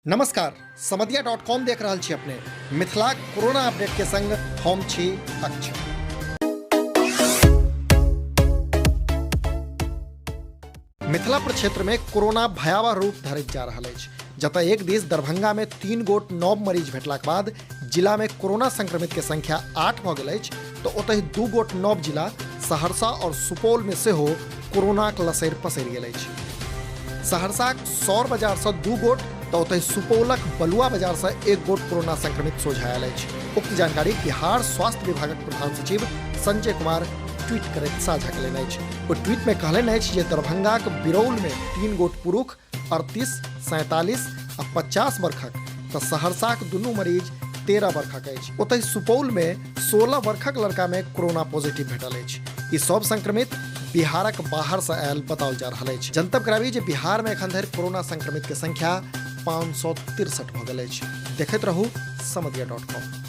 नमस्कार, समधिया.com देख रहल छी अपने मिथिला कोरोना अपडेट के संग हम छी अक्षय। मिथिला प्रक्षेत्र में कोरोना भयावह रूप धरैत जा रहल अछि, जतय एक दिस दरभंगा में 3 गोट नव मरीज भेटलाक बाद जिला में कोरोना संक्रमित के संख्या 8 भऽ गेल अछि, तो ओतहि 2 गोट नव जिला सहरसा और सुपौल में सेहो कोरोनाक लसरि पसरि गेल अछि। सहरसाक सौर बाजार से 2 गोट तो ओतहि सुपौलक बलुआ बाजार से 1 गोट कोरोना संक्रमित सोझायल अछि। उक्त जानकारी बिहार स्वास्थ्य विभागक प्रधान सचिव संजय कुमार ट्वीट करैत साझा कयलनि अछि। ओ ट्वीट में कहलनि अछि जे दरभंगाक बिरौल में 3 गोट पुरुष 38, 47 आ 50 वर्षक तऽ सहरसाक दुनू मरीज 13 वर्षक अछि। ओतहि सुपौल में 16 वर्षक लड़का में कोरोना पॉजिटिव भेटल अछि। ई सब संक्रमित बिहारक बाहर से आयल बताओल जा रहल अछि। जनतब कराबी जे बिहार में एखन धरि कोरोना संक्रमित के संख्या 563 भऽ गेल अछि। देखैत रहू समधिया.com।